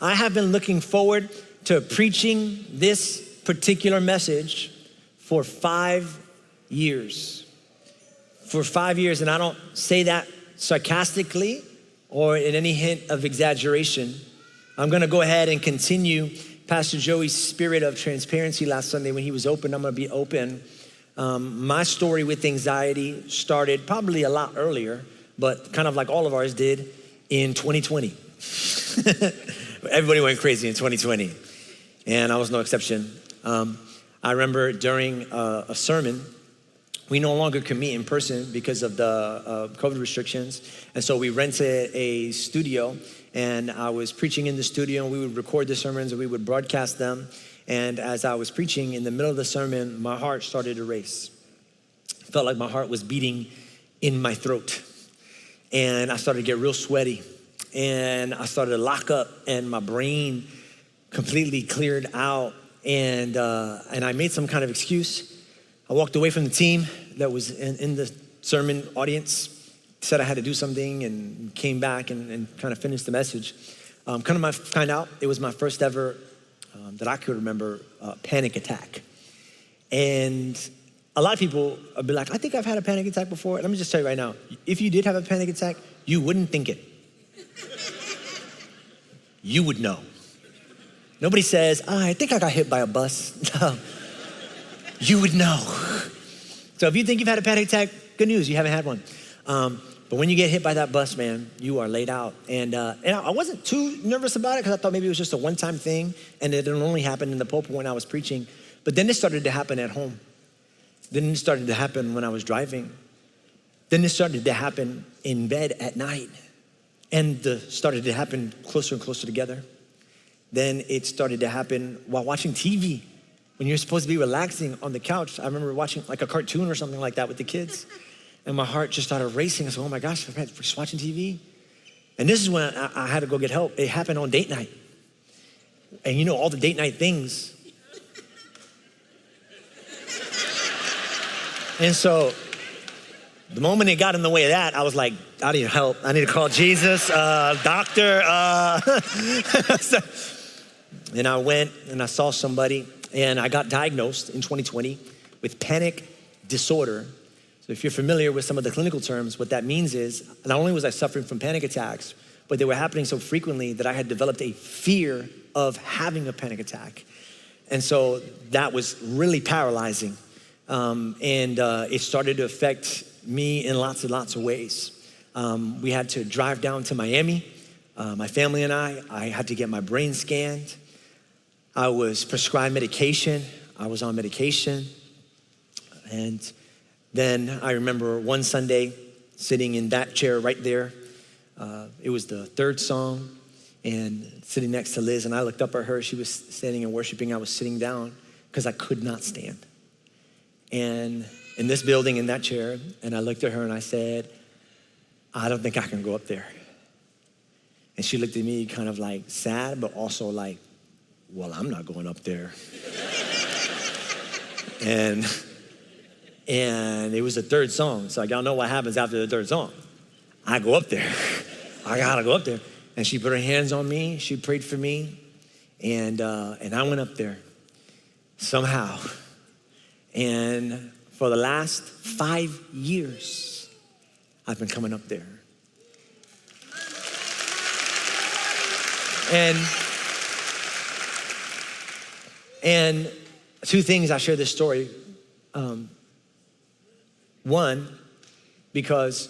I have been looking forward to preaching this particular message for 5 years. For 5 years, and I don't say that sarcastically or in any hint of exaggeration. I'm gonna go ahead and continue Pastor Joey's spirit of transparency last Sunday when he was open. I'm gonna be open. My story with anxiety started probably a lot earlier, but kind of like all of ours did in 2020. Everybody went crazy in 2020, and I was no exception. I remember during a sermon, we no longer could meet in person because of the COVID restrictions, and so we rented a studio, and I was preaching in the studio, and we would record the sermons, and we would broadcast them, and as I was preaching, in the middle of the sermon, my heart started to race. It felt like my heart was beating in my throat, and I started to get real sweaty, and I started to lock up, and my brain completely cleared out, and I made some kind of excuse. I walked away from the team that was in the sermon audience, said I had to do something, and came back and kind of finished the message. Find out it was my first ever, that I could remember, panic attack. And a lot of people would be like, I think I've had a panic attack before. Let me just tell you right now, if you did have a panic attack, you wouldn't think it. You would know. Nobody says, I think I got hit by a bus. No. You would know. So if you think you've had a panic attack, good news, you haven't had one. But when you get hit by that bus, man, you are laid out. And I wasn't too nervous about it because I thought maybe it was just a one-time thing and it only happened in the pulpit when I was preaching. But then it started to happen at home. Then it started to happen when I was driving. Then it started to happen in bed at night. And it started to happen closer and closer together. Then it started to happen while watching TV. When you're supposed to be relaxing on the couch, I remember watching like a cartoon or something like that with the kids. And my heart just started racing. I said, oh my gosh, I'm just watching TV. And this is when I had to go get help. It happened on date night. And you know, all the date night things. And so the moment it got in the way of that, I was like, I need help. I need to call Jesus, doctor. And I went and I saw somebody, and I got diagnosed in 2020 with panic disorder. So if you're familiar with some of the clinical terms, what that means is not only was I suffering from panic attacks, but they were happening so frequently that I had developed a fear of having a panic attack. And so that was really paralyzing. It started to affect me in lots and lots of ways. We had to drive down to Miami, my family and I had to get my brain scanned. I was prescribed medication. I was on medication. And then I remember one Sunday sitting in that chair right there. It was the third song, and sitting next to Liz, and I looked up at her. She was standing and worshiping. I was sitting down because I could not stand. And in this building, in that chair, and I looked at her and I said, I don't think I can go up there. And she looked at me kind of like sad, but also like, well, I'm not going up there. and it was the third song. So y'all know what happens after the third song. I go up there. I gotta go up there. And she put her hands on me. She prayed for me. And I went up there somehow. And for the last 5 years, I've been coming up there. And two things I share this story. One, because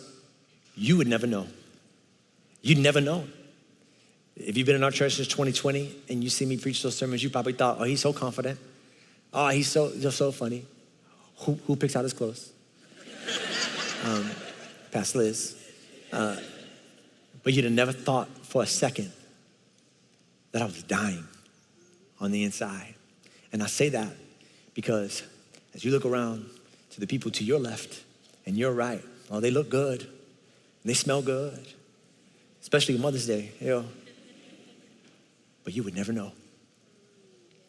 you would never know. You'd never know. If you've been in our church since 2020 and you see me preach those sermons, you probably thought, oh, he's so confident. Oh, he's so funny. Who picks out his clothes? Pastor Liz. But you'd have never thought for a second that I was dying on the inside. And I say that because as you look around to the people to your left and your right, oh, they look good. And they smell good, especially Mother's Day, you know. But you would never know.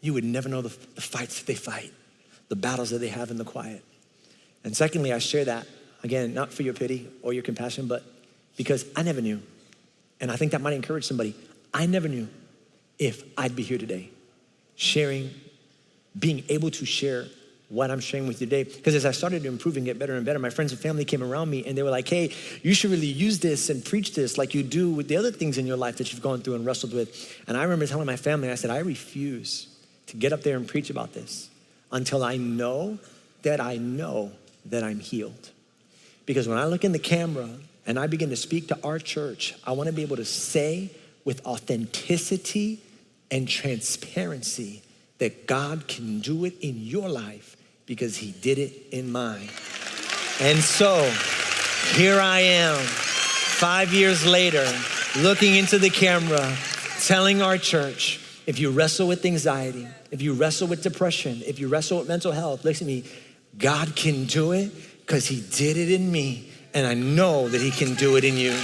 You would never know the fights that they fight, the battles that they have in the quiet. And secondly, I share that, again, not for your pity or your compassion, but because I never knew. And I think that might encourage somebody. I never knew if I'd be here today, being able to share what I'm sharing with you today. Because as I started to improve and get better and better, my friends and family came around me and they were like, hey, you should really use this and preach this like you do with the other things in your life that you've gone through and wrestled with. And I remember telling my family, I said, I refuse to get up there and preach about this until I know that I'm healed. Because when I look in the camera and I begin to speak to our church, I want to be able to say with authenticity and transparency that God can do it in your life because he did it in mine. And so here I am, 5 years later, looking into the camera, telling our church, if you wrestle with anxiety, if you wrestle with depression, if you wrestle with mental health, listen to me, God can do it because he did it in me, and I know that he can do it in you.